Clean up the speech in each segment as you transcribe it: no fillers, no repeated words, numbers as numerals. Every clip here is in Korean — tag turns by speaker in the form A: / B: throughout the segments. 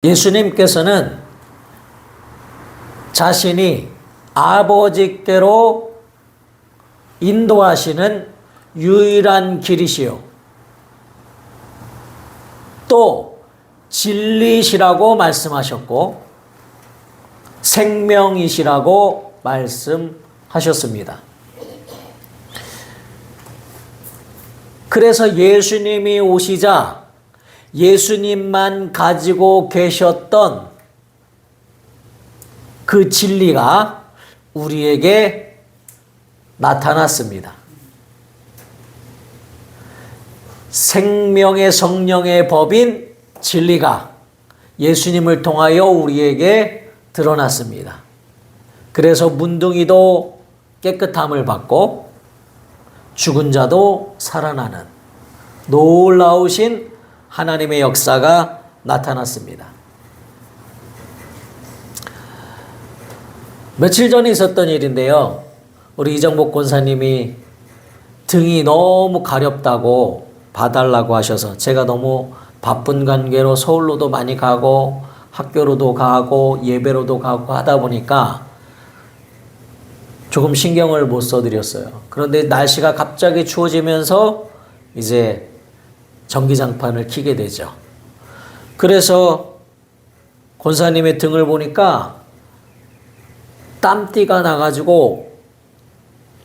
A: 예수님께서는 자신이 아버지께로 인도하시는 유일한 길이시요 또 진리시라고 말씀하셨고 생명이시라고 말씀하셨습니다. 그래서 예수님이 오시자 예수님만 가지고 계셨던 그 진리가 우리에게 나타났습니다. 생명의 성령의 법인 진리가 예수님을 통하여 우리에게 드러났습니다. 그래서 문둥이도 깨끗함을 받고 죽은 자도 살아나는 놀라우신 하나님의 역사가 나타났습니다. 며칠 전에 있었던 일인데요. 우리 이정복 권사님이 등이 너무 가렵다고 봐달라고 하셔서 제가 너무 바쁜 관계로 서울로도 많이 가고 학교로도 가고 예배로도 가고 하다 보니까 조금 신경을 못 써드렸어요. 그런데 날씨가 갑자기 추워지면서 이제 전기장판을 켜게 되죠. 그래서 권사님의 등을 보니까 땀띠가 나가지고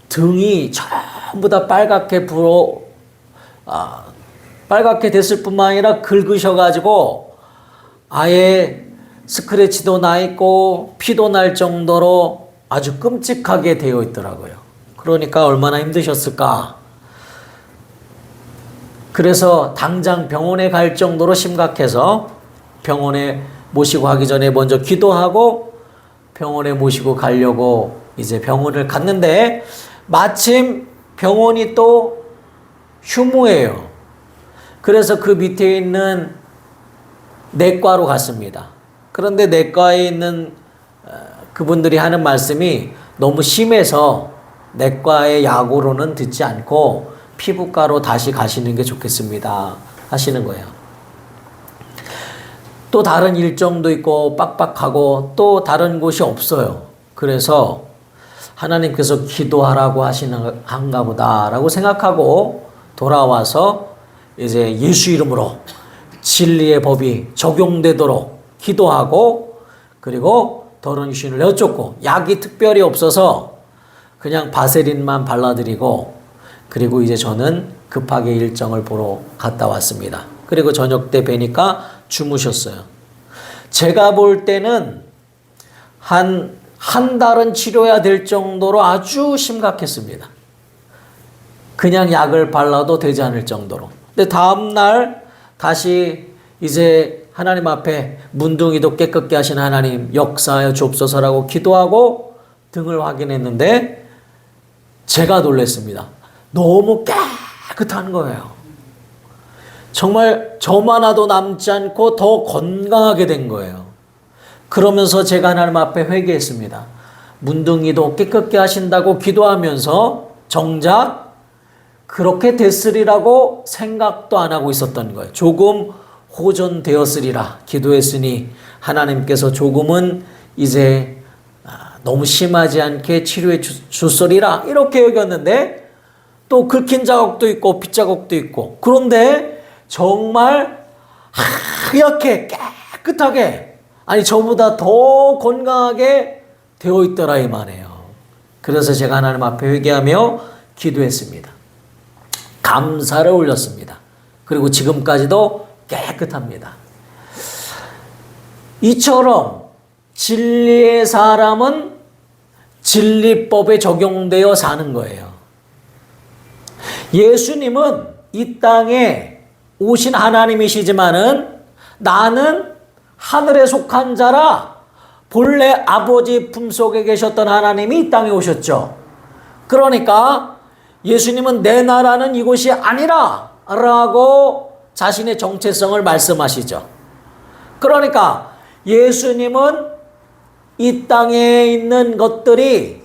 A: 등이 전부 다 빨갛게 빨갛게 됐을 뿐만 아니라 긁으셔가지고 아예 스크래치도 나 있고 피도 날 정도로 아주 끔찍하게 되어 있더라고요. 그러니까 얼마나 힘드셨을까. 그래서 당장 병원에 갈 정도로 심각해서 병원에 모시고 가기 전에 먼저 기도하고 병원에 모시고 가려고 이제 병원을 갔는데 마침 병원이 또 휴무예요. 그래서 그 밑에 있는 내과로 갔습니다. 그런데 내과에 있는 그분들이 하는 말씀이 너무 심해서 내과의 약으로는 듣지 않고 피부과로 다시 가시는 게 좋겠습니다 하시는 거예요. 또 다른 일정도 있고 빡빡하고 또 다른 곳이 없어요. 그래서 하나님께서 기도하라고 하시는가 보다라고 생각하고 돌아와서 이제 예수 이름으로 진리의 법이 적용되도록 기도하고 그리고 더러운 귀신을 내쫓고 약이 특별히 없어서 그냥 바세린만 발라드리고 그리고 이제 저는 급하게 일정을 보러 갔다 왔습니다. 그리고 저녁 때 뵈니까 주무셨어요. 제가 볼 때는 한 달은 치료해야 될 정도로 아주 심각했습니다. 그냥 약을 발라도 되지 않을 정도로. 근데 다음날 다시 이제 하나님 앞에 문둥이도 깨끗게 하신 하나님 역사하여 주옵소서라고 기도하고 등을 확인했는데 제가 놀랐습니다. 너무 깨끗한 거예요. 정말 저만 하도 남지 않고 더 건강하게 된 거예요. 그러면서 제가 하나님 앞에 회개했습니다. 문둥이도 깨끗게 하신다고 기도하면서 정작 그렇게 됐으리라고 생각도 안 하고 있었던 거예요. 조금 호전되었으리라 기도했으니 하나님께서 조금은 이제 너무 심하지 않게 치료해 주소리라 이렇게 여겼는데 또 긁힌 자국도 있고 핏자국도 있고 그런데 정말 하얗게 깨끗하게 아니 저보다 더 건강하게 되어 있더라 이 말이에요. 그래서 제가 하나님 앞에 회개하며 기도했습니다. 감사를 올렸습니다. 그리고 지금까지도 깨끗합니다. 이처럼 진리의 사람은 진리법에 적용되어 사는 거예요. 예수님은 이 땅에 오신 하나님이시지만은 나는 하늘에 속한 자라 본래 아버지 품속에 계셨던 하나님이 이 땅에 오셨죠. 그러니까 예수님은 내 나라는 이곳이 아니라 라고 자신의 정체성을 말씀하시죠. 그러니까 예수님은 이 땅에 있는 것들이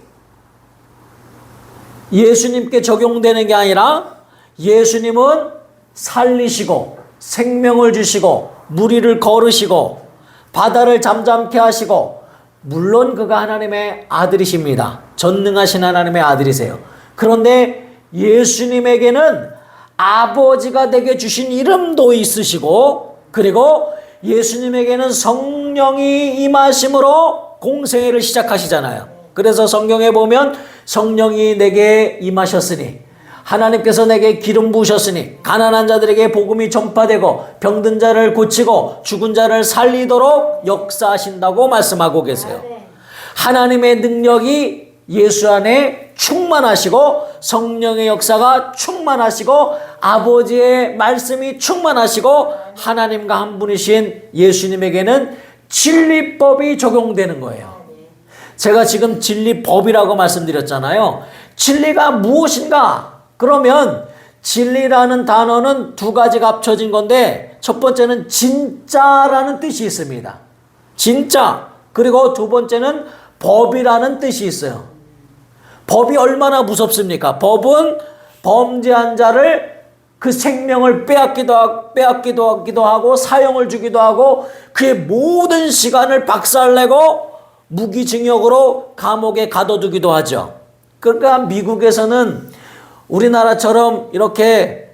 A: 예수님께 적용되는 게 아니라 예수님은 살리시고 생명을 주시고 무리를 걸으시고 바다를 잠잠케 하시고, 물론 그가 하나님의 아들이십니다. 전능하신 하나님의 아들이세요. 그런데 예수님에게는 아버지가 내게 주신 이름도 있으시고, 그리고 예수님에게는 성령이 임하심으로 공생애를 시작하시잖아요. 그래서 성경에 보면 성령이 내게 임하셨으니, 하나님께서 내게 기름 부으셨으니 가난한 자들에게 복음이 전파되고 병든 자를 고치고 죽은 자를 살리도록 역사하신다고 말씀하고 계세요. 하나님의 능력이 예수 안에 충만하시고, 성령의 역사가 충만하시고, 아버지의 말씀이 충만하시고, 하나님과 한 분이신 예수님에게는 진리법이 적용되는 거예요. 제가 지금 진리법이라고 말씀드렸잖아요. 진리가 무엇인가? 그러면 진리라는 단어는 두 가지가 합쳐진 건데, 첫 번째는 진짜라는 뜻이 있습니다. 진짜. 그리고 두 번째는 법이라는 뜻이 있어요. 법이 얼마나 무섭습니까? 법은 범죄한 자를 그 생명을 빼앗기도 하고 사형을 주기도 하고 그의 모든 시간을 박살내고 무기징역으로 감옥에 가둬두기도 하죠. 그러니까 미국에서는 우리나라처럼 이렇게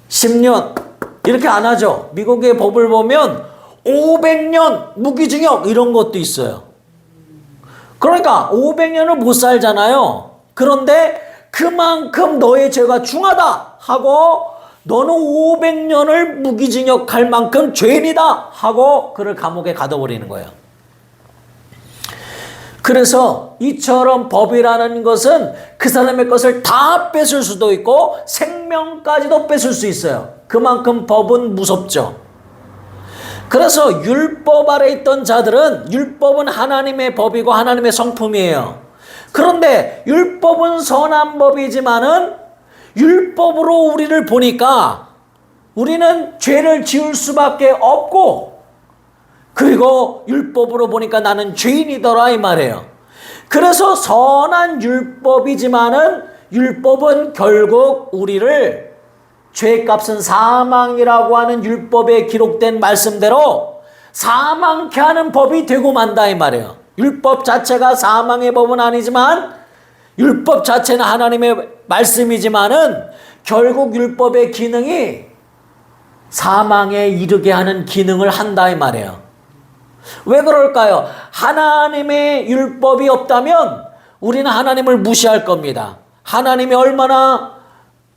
A: 10년 이렇게 안 하죠. 미국의 법을 보면 500년 무기징역 이런 것도 있어요. 그러니까 500년을 못 살잖아요. 그런데 그만큼 너의 죄가 중하다 하고, 너는 500년을 무기징역 할 만큼 죄인이다 하고 그를 감옥에 가둬버리는 거예요. 그래서 이처럼 법이라는 것은 그 사람의 것을 다 뺏을 수도 있고 생명까지도 뺏을 수 있어요. 그만큼 법은 무섭죠. 그래서 율법 아래 있던 자들은, 율법은 하나님의 법이고 하나님의 성품이에요. 그런데 율법은 선한 법이지만은 율법으로 우리를 보니까 우리는 죄를 지을 수밖에 없고, 그리고 율법으로 보니까 나는 죄인이더라 이 말이에요. 그래서 선한 율법이지만은 율법은 결국 우리를, 죄값은 사망이라고 하는 율법에 기록된 말씀대로 사망케 하는 법이 되고 만다 이 말이에요. 율법 자체가 사망의 법은 아니지만, 율법 자체는 하나님의 말씀이지만은 결국 율법의 기능이 사망에 이르게 하는 기능을 한다 이 말이에요. 왜 그럴까요? 하나님의 율법이 없다면 우리는 하나님을 무시할 겁니다. 하나님이 얼마나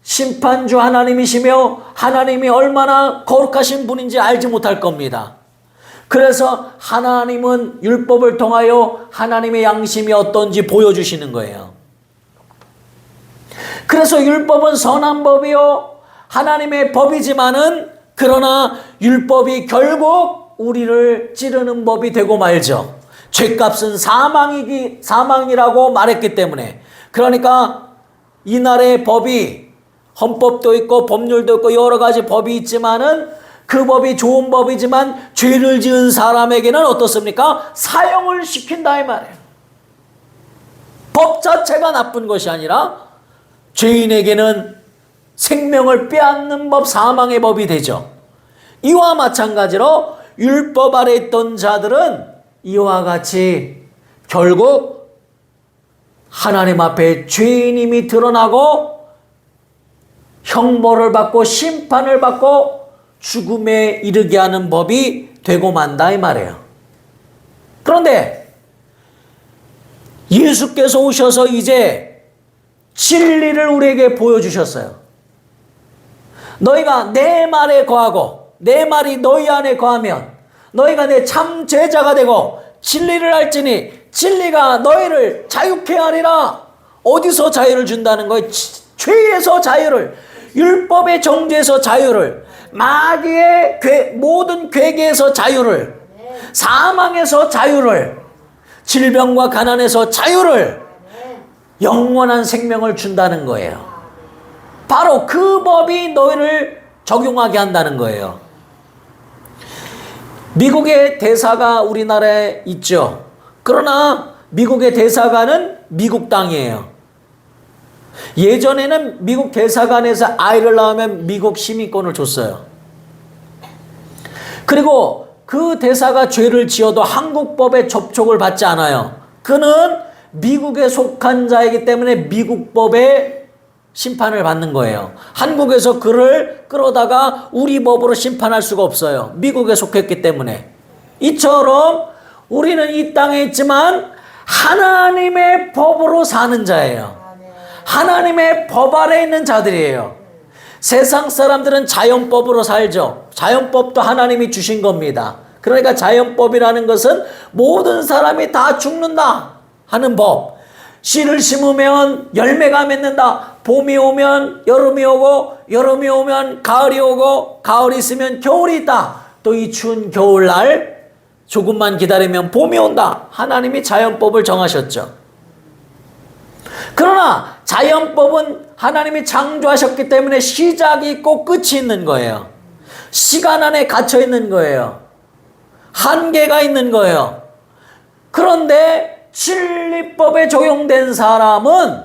A: 심판주 하나님이시며 하나님이 얼마나 거룩하신 분인지 알지 못할 겁니다. 그래서 하나님은 율법을 통하여 하나님의 양심이 어떤지 보여주시는 거예요. 그래서 율법은 선한 법이요 하나님의 법이지만은, 그러나 율법이 결국 우리를 찌르는 법이 되고 말죠. 죄값은 사망이라고 말했기 때문에. 그러니까 이날의 법이, 헌법도 있고 법률도 있고 여러 가지 법이 있지만은 그 법이 좋은 법이지만 죄를 지은 사람에게는 어떻습니까? 사형을 시킨다 이 말이에요. 법 자체가 나쁜 것이 아니라 죄인에게는 생명을 빼앗는 법, 사망의 법이 되죠. 이와 마찬가지로 율법 아래 있던 자들은 이와 같이 결국 하나님 앞에 죄인임이 드러나고 형벌을 받고 심판을 받고 죽음에 이르게 하는 법이 되고 만다 이 말이에요. 그런데 예수께서 오셔서 이제 진리를 우리에게 보여주셨어요. 너희가 내 말에 거하고 내 말이 너희 안에 거하면 너희가 내 참 제자가 되고 진리를 알지니 진리가 너희를 자유케 하리라. 어디서 자유를 준다는 거예요? 죄에서 자유를, 율법의 정죄에서 자유를, 마귀의 모든 괴계에서 자유를, 사망에서 자유를, 질병과 가난에서 자유를, 영원한 생명을 준다는 거예요. 바로 그 법이 너희를 적용하게 한다는 거예요. 미국의 대사가 우리나라에 있죠. 그러나 미국의 대사관은 미국 땅이에요. 예전에는 미국 대사관에서 아이를 낳으면 미국 시민권을 줬어요. 그리고 그 대사가 죄를 지어도 한국법에 접촉을 받지 않아요. 그는 미국에 속한 자이기 때문에 미국법에 심판을 받는 거예요. 한국에서 그를 끌어다가 우리 법으로 심판할 수가 없어요. 미국에 속했기 때문에. 이처럼 우리는 이 땅에 있지만 하나님의 법으로 사는 자예요. 하나님의 법 아래 있는 자들이에요. 세상 사람들은 자연법으로 살죠. 자연법도 하나님이 주신 겁니다. 그러니까 자연법이라는 것은 모든 사람이 다 죽는다 하는 법. 씨를 심으면 열매가 맺는다. 봄이 오면 여름이 오고, 여름이 오면 가을이 오고, 가을이 있으면 겨울이 있다. 또 이 추운 겨울날 조금만 기다리면 봄이 온다. 하나님이 자연법을 정하셨죠. 그러나 자연법은 하나님이 창조하셨기 때문에 시작이 있고 끝이 있는 거예요. 시간 안에 갇혀 있는 거예요. 한계가 있는 거예요. 그런데 진리법에 적용된 사람은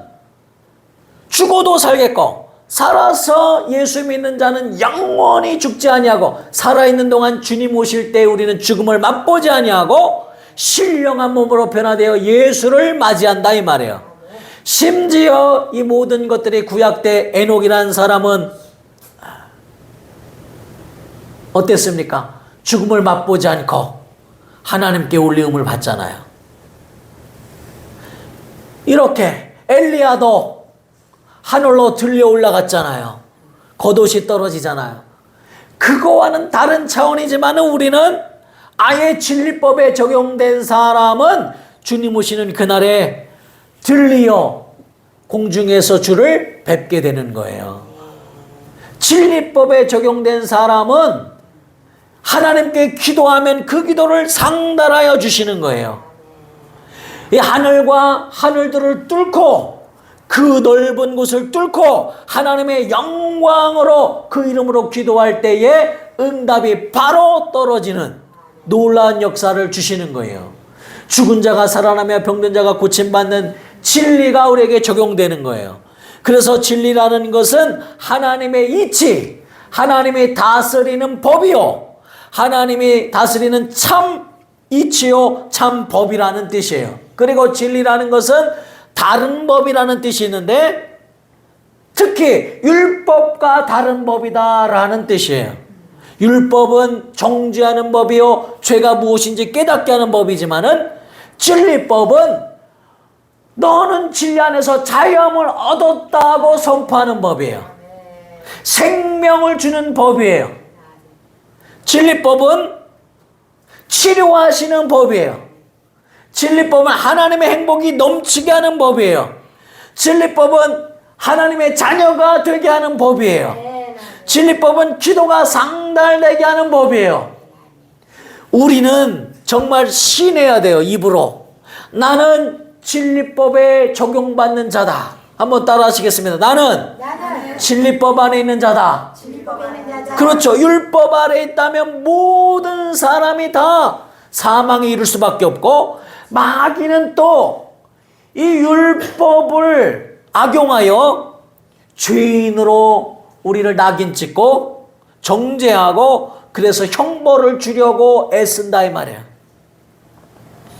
A: 죽어도 살겠고, 살아서 예수 믿는 자는 영원히 죽지 아니하고, 살아있는 동안 주님 오실 때 우리는 죽음을 맛보지 아니하고 신령한 몸으로 변화되어 예수를 맞이한다 이 말이에요. 심지어 이 모든 것들이 구약 때 에녹이라는 사람은 어땠습니까? 죽음을 맛보지 않고 하나님께 올리음을 받잖아요. 이렇게 엘리야도 하늘로 들려 올라갔잖아요. 겉옷이 떨어지잖아요. 그거와는 다른 차원이지만 우리는 아예 진리법에 적용된 사람은 주님 오시는 그날에 들리어 공중에서 주를 뵙게 되는 거예요. 진리법에 적용된 사람은 하나님께 기도하면 그 기도를 상달하여 주시는 거예요. 이 하늘과 하늘들을 뚫고 그 넓은 곳을 뚫고 하나님의 영광으로 그 이름으로 기도할 때에 응답이 바로 떨어지는 놀라운 역사를 주시는 거예요. 죽은 자가 살아나며 병든 자가 고침받는 진리가 우리에게 적용되는 거예요. 그래서 진리라는 것은 하나님의 이치, 하나님이 다스리는 법이요, 하나님이 다스리는 참 이치요 참 법이라는 뜻이에요. 그리고 진리라는 것은 다른 법이라는 뜻이 있는데 특히 율법과 다른 법이다라는 뜻이에요. 율법은 정죄하는 법이요 죄가 무엇인지 깨닫게 하는 법이지만은 진리법은 너는 진리 안에서 자유함을 얻었다고 선포하는 법이에요. 생명을 주는 법이에요. 진리법은 치료하시는 법이에요. 진리법은 하나님의 행복이 넘치게 하는 법이에요. 진리법은 하나님의 자녀가 되게 하는 법이에요. 진리법은 기도가 상달되게 하는 법이에요. 우리는 정말 신해야 돼요. 입으로 나는 진리법에 적용받는 자다. 한번 따라 하시겠습니다. 나는 진리법 안에 있는 자다. 그렇죠. 율법 아래 있다면 모든 사람이 다 사망에 이를 수밖에 없고, 마귀는 또 이 율법을 악용하여 죄인으로 우리를 낙인 찍고 정죄하고 그래서 형벌을 주려고 애쓴다 이 말이에요.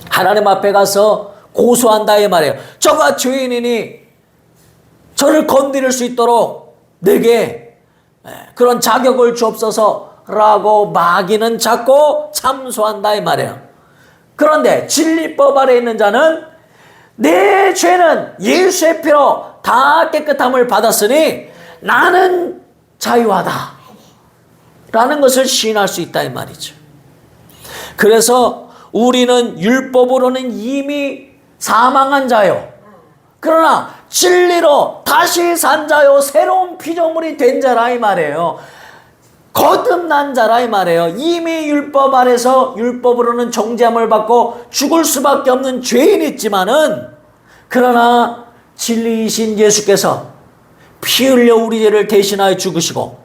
A: 하나님 앞에 가서 고소한다 이 말이에요. 저가 죄인이니 저를 건드릴 수 있도록 내게 그런 자격을 주옵소서라고 마귀는 자꾸 참소한다 이 말이에요. 그런데 진리법 아래 있는 자는 내 죄는 예수의 피로 다 깨끗함을 받았으니 나는 자유하다 라는 것을 시인할 수 있다 이 말이죠. 그래서 우리는 율법으로는 이미 사망한 자요, 그러나 진리로 다시 산 자요, 새로운 피조물이 된 자라 이 말이에요. 거듭난 자라 이 말이에요. 이미 율법 아래서 율법으로는 정죄함을 받고 죽을 수밖에 없는 죄인이 있지만은, 그러나 진리이신 예수께서 피 흘려 우리 죄를 대신하여 죽으시고,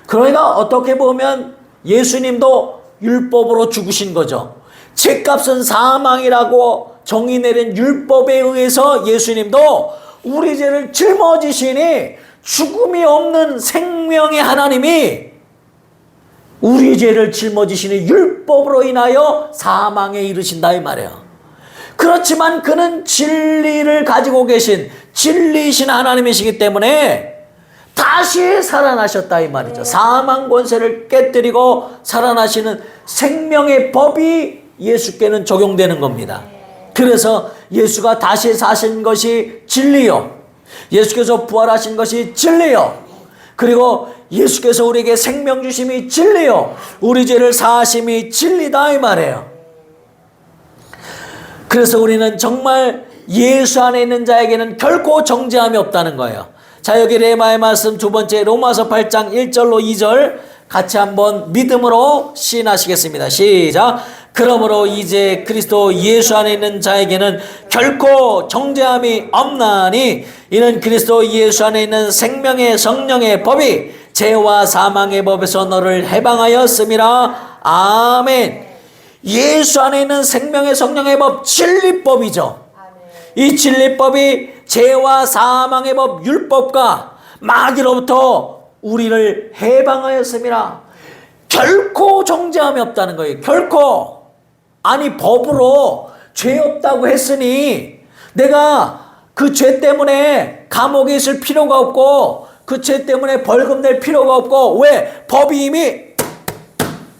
A: 그러니까 어떻게 보면 예수님도 율법으로 죽으신 거죠. 죄값은 사망이라고 정의 내린 율법에 의해서 예수님도 우리 죄를 짊어지시니 죽음이 없는 생명의 하나님이 우리 죄를 짊어지시는 율법으로 인하여 사망에 이르신다 이 말이에요. 그렇지만 그는 진리를 가지고 계신 진리이신 하나님이시기 때문에 다시 살아나셨다 이 말이죠. 사망 권세를 깨뜨리고 살아나시는 생명의 법이 예수께는 적용되는 겁니다. 그래서 예수가 다시 사신 것이 진리요, 예수께서 부활하신 것이 진리요, 그리고 예수께서 우리에게 생명 주심이 진리요, 우리 죄를 사하심이 진리다 이 말이에요. 그래서 우리는 정말 예수 안에 있는 자에게는 결코 정죄함이 없다는 거예요. 자, 여기 레마의 말씀 두 번째 로마서 8장 1절로 2절 같이 한번 믿음으로 시인하시겠습니다. 시작. 그러므로 이제 그리스도 예수 안에 있는 자에게는 결코 정죄함이 없나니 이는 그리스도 예수 안에 있는 생명의 성령의 법이 죄와 사망의 법에서 너를 해방하였음이라. 아멘. 예수 안에 있는 생명의 성령의 법, 진리법이죠. 이 진리법이 죄와 사망의 법, 율법과 마귀로부터 우리를 해방하였음이라. 결코 정죄함이 없다는 거예요. 결코. 아니, 법으로 죄 없다고 했으니 내가 그 죄 때문에 감옥에 있을 필요가 없고 그 죄 때문에 벌금 낼 필요가 없고, 왜? 법이 이미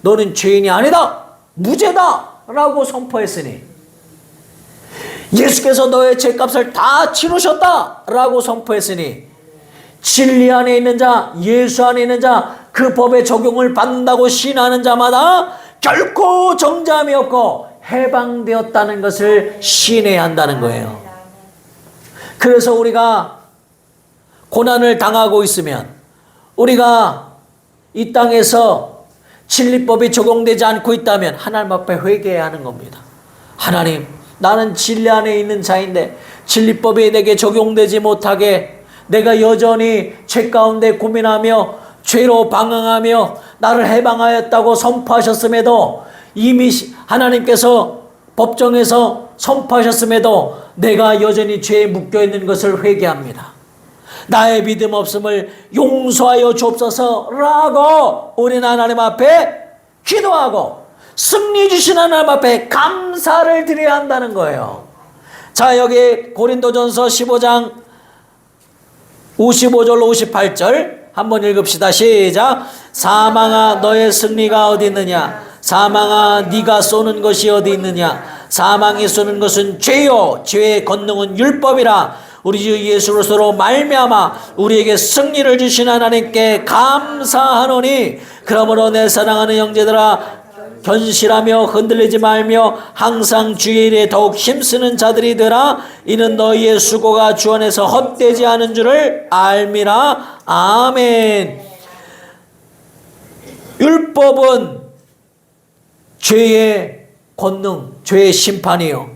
A: 너는 죄인이 아니다, 무죄다 라고 선포했으니, 예수께서 너의 죄값을 다 치르셨다 라고 선포했으니, 진리 안에 있는 자, 예수 안에 있는 자, 그 법의 적용을 받는다고 신하는 자마다 결코 정죄함이 없고 해방되었다는 것을 신해야 한다는 거예요. 그래서 우리가 고난을 당하고 있으면, 우리가 이 땅에서 진리법이 적용되지 않고 있다면 하나님 앞에 회개해야 하는 겁니다. 하나님, 나는 진리 안에 있는 자인데 진리법이 내게 적용되지 못하게 내가 여전히 죄 가운데 고민하며 죄로 방황하며 나를 해방하였다고 선포하셨음에도, 이미 하나님께서 법정에서 선포하셨음에도 내가 여전히 죄에 묶여있는 것을 회개합니다. 나의 믿음 없음을 용서하여 주옵소서라고 우리는 하나님 앞에 기도하고 승리 주신 하나님 앞에 감사를 드려야 한다는 거예요. 자, 여기 고린도전서 15장 55절로 58절 한번 읽읍시다. 시작. 사망아, 너의 승리가 어디 있느냐? 사망아, 네가 쏘는 것이 어디 있느냐? 사망이 쏘는 것은 죄요, 죄의 권능은 율법이라. 우리 주 예수로서로 말미암아 우리에게 승리를 주신 하나님께 감사하노니, 그러므로 내 사랑하는 형제들아, 견실하며 흔들리지 말며 항상 주의 일에 더욱 힘쓰는 자들이 되라. 이는 너희의 수고가 주 안에서 헛되지 않은 줄을 알미라. 아멘. 율법은 죄의 권능, 죄의 심판이요,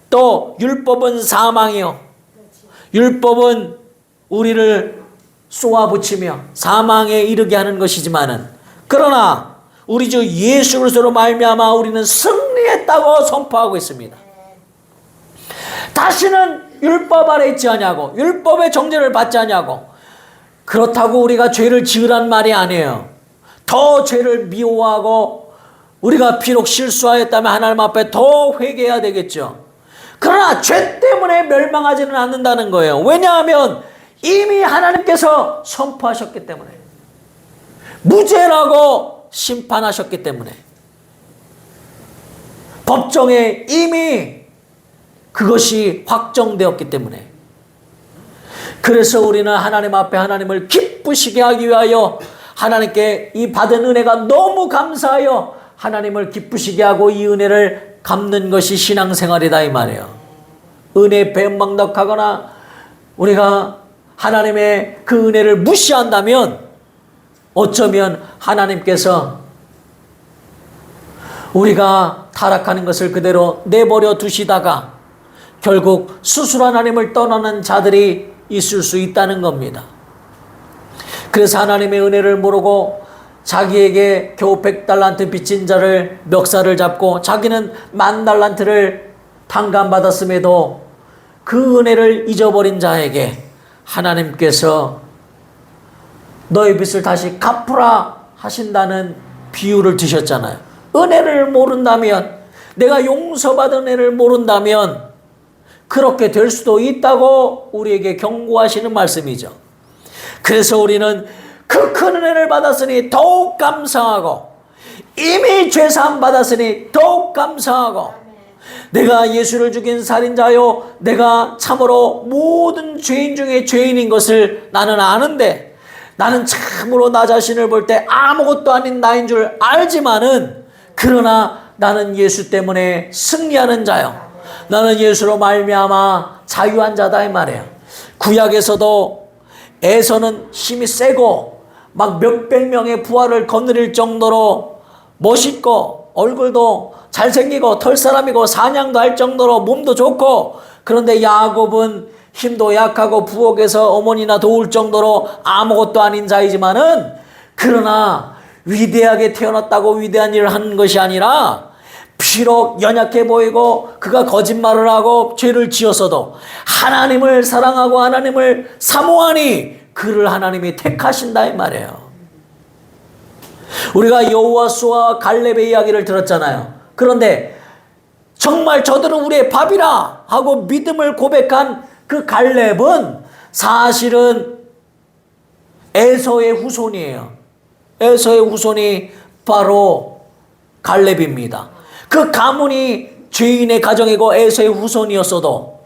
A: 또 율법은 사망이요, 율법은 우리를 쏘아붙이며 사망에 이르게 하는 것이지만은, 그러나 우리 주 예수 그리스도로 말미암아 우리는 승리했다고 선포하고 있습니다. 다시는 율법 아래 있지 않냐고, 율법의 정죄를 받지 않냐고. 그렇다고 우리가 죄를 지으란 말이 아니에요. 더 죄를 미워하고, 우리가 비록 실수하였다면 하나님 앞에 더 회개해야 되겠죠. 그러나 죄 때문에 멸망하지는 않는다는 거예요. 왜냐하면 이미 하나님께서 선포하셨기 때문에, 무죄라고 심판하셨기 때문에, 법정에 이미 그것이 확정되었기 때문에. 그래서 우리는 하나님 앞에 하나님을 기쁘시게 하기 위하여 하나님께 이 받은 은혜가 너무 감사하여 하나님을 기쁘시게 하고 이 은혜를 갚는 것이 신앙생활이다 이 말이에요. 은혜 배은망덕하거나 우리가 하나님의 그 은혜를 무시한다면 어쩌면 하나님께서 우리가 타락하는 것을 그대로 내버려 두시다가 결국 스스로 하나님을 떠나는 자들이 있을 수 있다는 겁니다. 그래서 하나님의 은혜를 모르고 자기에게 겨우 100달란트 빚진 자를 멱살을 잡고 자기는 10,000달란트를 탕감받았음에도 그 은혜를 잊어버린 자에게 하나님께서 너의 빚을 다시 갚으라 하신다는 비유를 드셨잖아요. 은혜를 모른다면, 내가 용서받은 은혜를 모른다면 그렇게 될 수도 있다고 우리에게 경고하시는 말씀이죠. 그래서 우리는 그 큰 은혜를 받았으니 더욱 감사하고, 이미 죄사함 받았으니 더욱 감사하고, 내가 예수를 죽인 살인자요, 내가 참으로 모든 죄인 중에 죄인인 것을 나는 아는데, 나는 참으로 나 자신을 볼 때 아무것도 아닌 나인 줄 알지만은, 그러나 나는 예수 때문에 승리하는 자요, 나는 예수로 말미암아 자유한 자다 이 말이에요. 구약에서도 에서는 힘이 세고 막 몇백 명의 부하를 거느릴 정도로 멋있고, 얼굴도 잘생기고 털사람이고 사냥도 할 정도로 몸도 좋고, 그런데 야곱은 힘도 약하고 부엌에서 어머니나 도울 정도로 아무것도 아닌 자이지만은, 그러나 위대하게 태어났다고 위대한 일을 하는 것이 아니라, 비록 연약해 보이고 그가 거짓말을 하고 죄를 지었어도 하나님을 사랑하고 하나님을 사모하니 그를 하나님이 택하신다 이 말이에요. 우리가 여호수아와 갈렙의 이야기를 들었잖아요. 그런데 정말 저들은 우리의 밥이라 하고 믿음을 고백한 그 갈렙은 사실은 에서의 후손이에요. 에서의 후손이 바로 갈렙입니다. 그 가문이 죄인의 가정이고 에서의 후손이었어도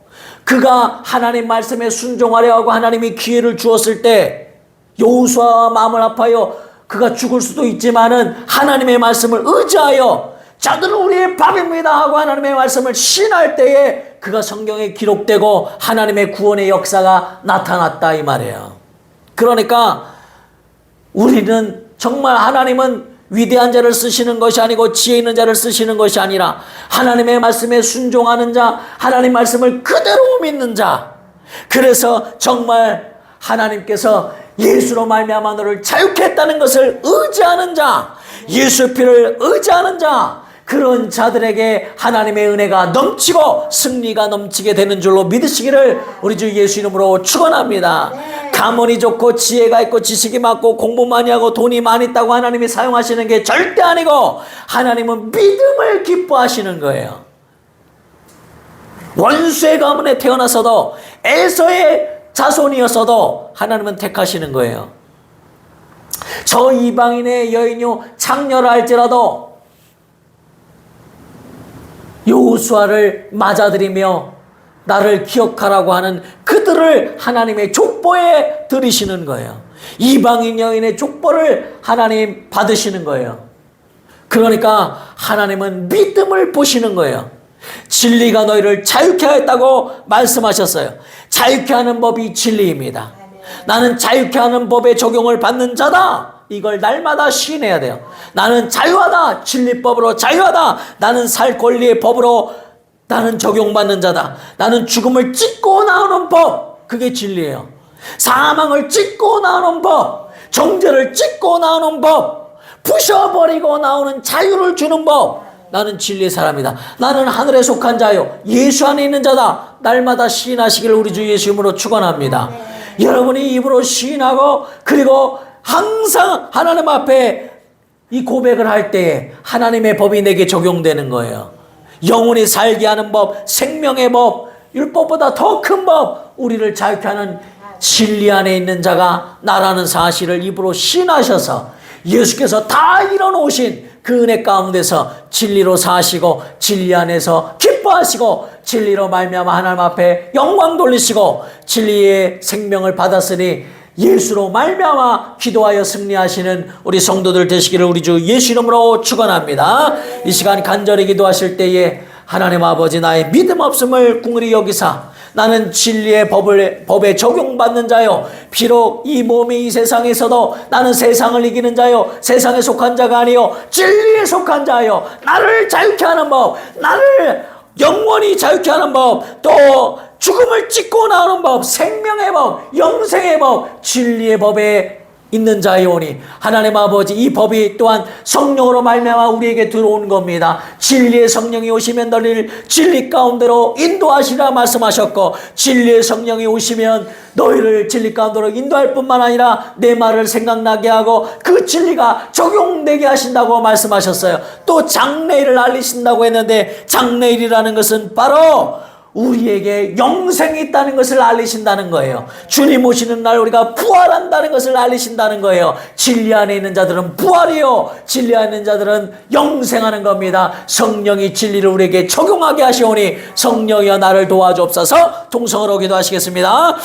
A: 그가 하나님 말씀에 순종하려 하고 하나님이 기회를 주었을 때 여호수아와 마음을 아파요. 그가 죽을 수도 있지만은 하나님의 말씀을 의지하여 저들은 우리의 밥입니다 하고 하나님의 말씀을 신할 때에 그가 성경에 기록되고 하나님의 구원의 역사가 나타났다 이 말이에요. 그러니까 우리는 정말 하나님은 위대한 자를 쓰시는 것이 아니고 지혜 있는 자를 쓰시는 것이 아니라 하나님의 말씀에 순종하는 자, 하나님 말씀을 그대로 믿는 자, 그래서 정말 하나님께서 예수로 말미암아 너를 자유케 했다는 것을 의지하는 자, 예수 피를 의지하는 자, 그런 자들에게 하나님의 은혜가 넘치고 승리가 넘치게 되는 줄로 믿으시기를 우리 주 예수 이름으로 축원합니다. 가문이 좋고 지혜가 있고 지식이 많고 공부 많이 하고 돈이 많이 있다고 하나님이 사용하시는 게 절대 아니고, 하나님은 믿음을 기뻐하시는 거예요. 원수의 가문에 태어나서도 에서의 자손이었어도 하나님은 택하시는 거예요. 저 이방인의 여인요 창녀라 할지라도 여호수아를 맞아들이며 나를 기억하라고 하는 그들을 하나님의 족보에 들이시는 거예요. 이방인 여인의 족보를 하나님 받으시는 거예요. 그러니까 하나님은 믿음을 보시는 거예요. 진리가 너희를 자유케 하였다고 말씀하셨어요. 자유케 하는 법이 진리입니다. 나는 자유케 하는 법의 적용을 받는 자다. 이걸 날마다 시인해야 돼요. 나는 자유하다. 진리법으로 자유하다. 나는 살 권리의 법으로 나는 적용받는 자다. 나는 죽음을 찢고 나오는 법. 그게 진리예요. 사망을 찢고 나오는 법. 정죄를 찢고 나오는 법. 부셔버리고 나오는 자유를 주는 법. 나는 진리의 사람이다. 나는 하늘에 속한 자요 예수 안에 있는 자다. 날마다 시인하시기를 우리 주 예수 이름으로 축원합니다. 여러분이 입으로 시인하고 그리고 항상 하나님 앞에 이 고백을 할 때에 하나님의 법이 내게 적용되는 거예요. 영혼이 살게 하는 법, 생명의 법, 율법보다 더 큰 법, 우리를 자유케 하는 진리 안에 있는 자가 나라는 사실을 입으로 시인하셔서 예수께서 다 이뤄놓으신 그 은혜 가운데서 진리로 사시고 진리 안에서 기뻐하시고 진리로 말미암아 하나님 앞에 영광 돌리시고 진리의 생명을 받았으니 예수로 말미암아 기도하여 승리하시는 우리 성도들 되시기를 우리 주 예수 이름으로 축원합니다. 이 시간 간절히 기도하실 때에 하나님 아버지 나의 믿음 없음을 궁일이 여기사 나는 진리의 법에 적용받는 자요 비록 이 몸이 이 세상에서도 나는 세상을 이기는 자요 세상에 속한 자가 아니요 진리에 속한 자요 나를 자유케 하는 법 나를 영원히 자유케 하는 법 또 죽음을 찢고 나오는 법 생명의 법 영생의 법 진리의 법에 있는 자이오니 하나님 아버지 이 법이 또한 성령으로 말미암아 우리에게 들어온 겁니다. 진리의 성령이 오시면 너희를 진리 가운데로 인도하시라 말씀하셨고 진리의 성령이 오시면 너희를 진리 가운데로 인도할 뿐만 아니라 내 말을 생각나게 하고 그 진리가 적용되게 하신다고 말씀하셨어요. 또 장래일을 알리신다고 했는데 장래일이라는 것은 바로 우리에게 영생이 있다는 것을 알리신다는 거예요. 주님 오시는 날 우리가 부활한다는 것을 알리신다는 거예요. 진리 안에 있는 자들은 부활이요 진리 안에 있는 자들은 영생하는 겁니다. 성령이 진리를 우리에게 적용하게 하시오니 성령이여 나를 도와주옵소서. 통성으로 기도하시겠습니다.